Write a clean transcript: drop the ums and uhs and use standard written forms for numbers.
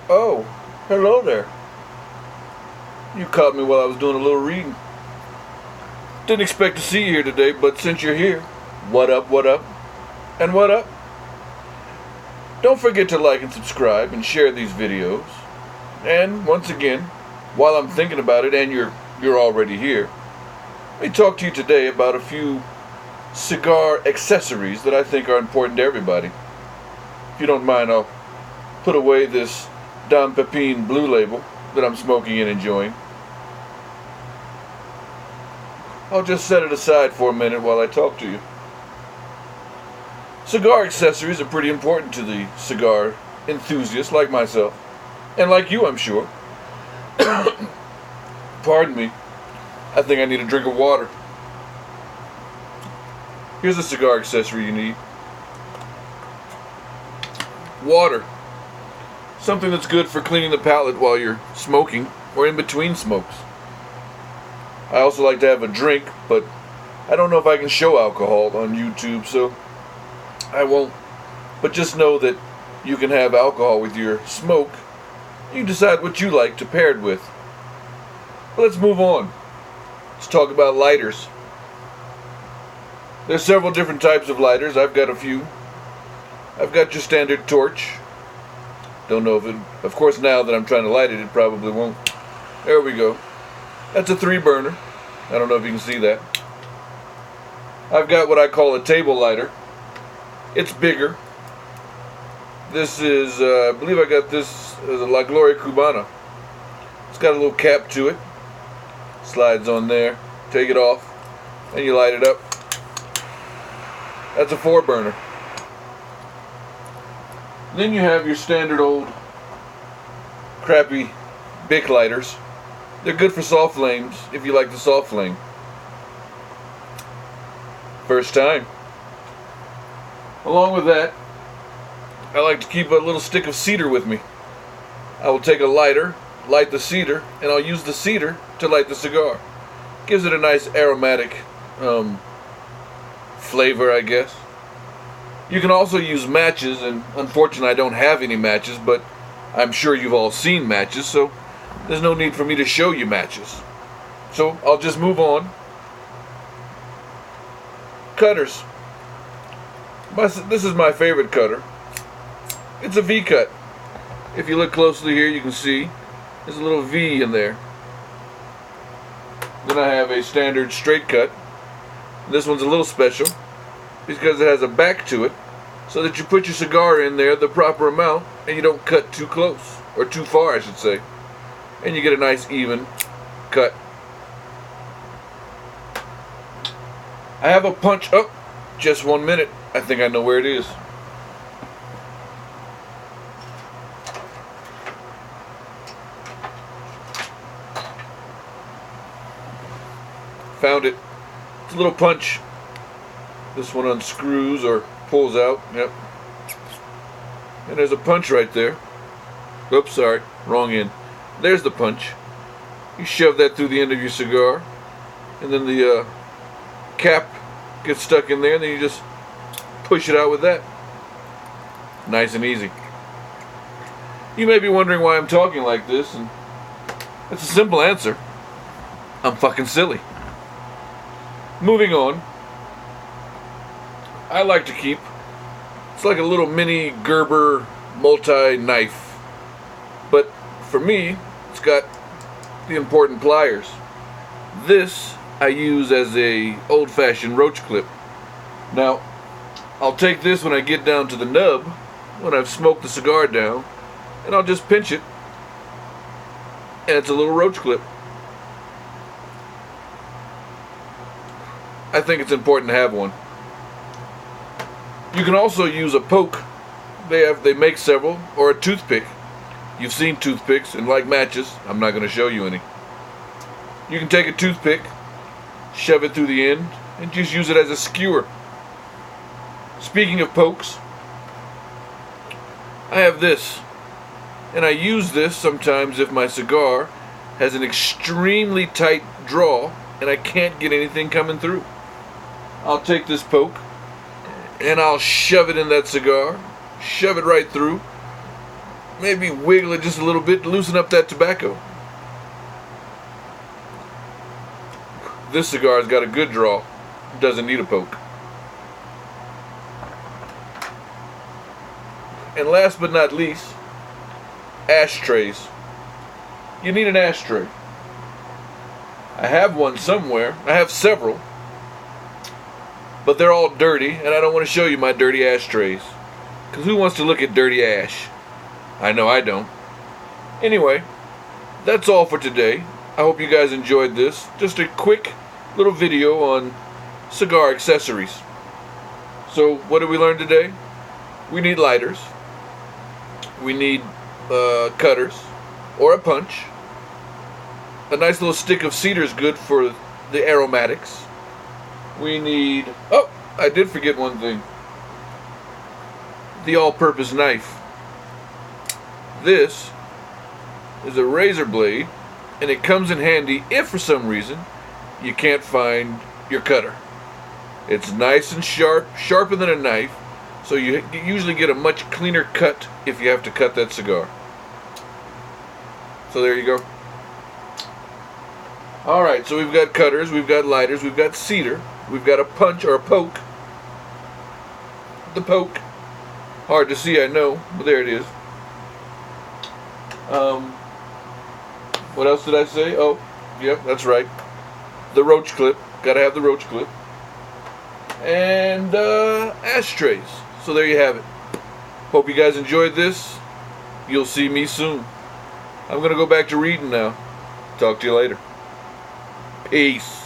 Oh, hello there. You caught me while I was doing a little reading. Didn't expect to see you here today, but since you're here, what up, and what up? Don't forget to like and subscribe and share these videos. And once again, while I'm thinking about it and you're already here, let me talk to you today about a few cigar accessories that I think are important to everybody. If you don't mind, I'll put away this Don Pepin Blue Label that I'm smoking and enjoying. I'll just set it aside for a minute while I talk to you. Cigar accessories are pretty important to the cigar enthusiast like myself, and like you, I'm sure. Pardon me. I think I need a drink of water. Here's a cigar accessory you need. Water. Something that's good for cleaning the palate while you're smoking or in between smokes. I also like to have a drink, but I don't know if I can show alcohol on YouTube, so I won't. But just know that you can have alcohol with your smoke. You decide what you like to pair it with. But let's move on. Let's talk about lighters. There's several different types of lighters. I've got a few. I've got your standard torch. Don't know if it, of course now that I'm trying to light it, it probably won't. There we go. That's a 3-burner. I don't know if you can see that. I've got what I call a table lighter. It's bigger. This is, I believe I got this as a La Gloria Cubana. It's got a little cap to it. Slides on there. Take it off. And you light it up. That's a 4-burner. Then you have your standard old crappy Bic lighters. They're good for soft flames if you like the soft flame. First time. Along with that, I like to keep a little stick of cedar with me. I will take a lighter, light the cedar, and I'll use the cedar to light the cigar. Gives it a nice aromatic flavor, I guess. You can also use matches, and unfortunately I don't have any matches, but I'm sure you've all seen matches, so there's no need for me to show you matches. So I'll just move on. Cutters. This is my favorite cutter. It's a V-cut. If you look closely here, you can see there's a little V in there. Then I have a standard straight cut. This one's a little special because it has a back to it, so that you put your cigar in there the proper amount and you don't cut too close, or too far I should say, and you get a nice even cut. I have a punch. Oh, just 1 minute. I think I know where it is. Found it. It's a little punch. This one unscrews or pulls out. Yep. And there's a punch right there. Oops, sorry. Wrong end. There's the punch. You shove that through the end of your cigar. And then the cap gets stuck in there. And then you just push it out with that. Nice and easy. You may be wondering why I'm talking like this. And it's a simple answer. I'm fucking silly. Moving on. I like to keep, it's like a little mini Gerber multi-knife, but for me, it's got the important pliers. This I use as a old-fashioned roach clip. Now, I'll take this when I get down to the nub, when I've smoked the cigar down, and I'll just pinch it, and it's a little roach clip. I think it's important to have one. You can also use a poke. They make several, or a toothpick. You've seen toothpicks, and like matches, I'm not going to show you any. You can take a toothpick, shove it through the end, and just use it as a skewer. Speaking of pokes, I have this, and I use this sometimes if my cigar has an extremely tight draw and I can't get anything coming through. I'll take this poke and I'll shove it in that cigar, shove it right through, maybe wiggle it just a little bit to loosen up that tobacco. This cigar's got a good draw. Doesn't need a poke. And last but not least, ashtrays. You need an ashtray. I have one somewhere. I have several. But they're all dirty, and I don't want to show you my dirty ashtrays. Because who wants to look at dirty ash? I know I don't. Anyway, that's all for today. I hope you guys enjoyed this. Just a quick little video on cigar accessories. So, what did we learn today? We need lighters. We need cutters or a punch. A nice little stick of cedar is good for the aromatics. We need... Oh, I did forget one thing. The all-purpose knife. This is a razor blade, and it comes in handy if for some reason you can't find your cutter. It's nice and sharp, sharper than a knife, so you usually get a much cleaner cut if you have to cut that cigar. So there you go. Alright, so we've got cutters, we've got lighters, we've got cedar, we've got a punch or a poke. The poke. Hard to see, I know, but there it is. What else did I say? Oh, yep, that's right. The roach clip. Gotta have the roach clip. And ashtrays. So there you have it. Hope you guys enjoyed this. You'll see me soon. I'm gonna go back to reading now. Talk to you later. Peace.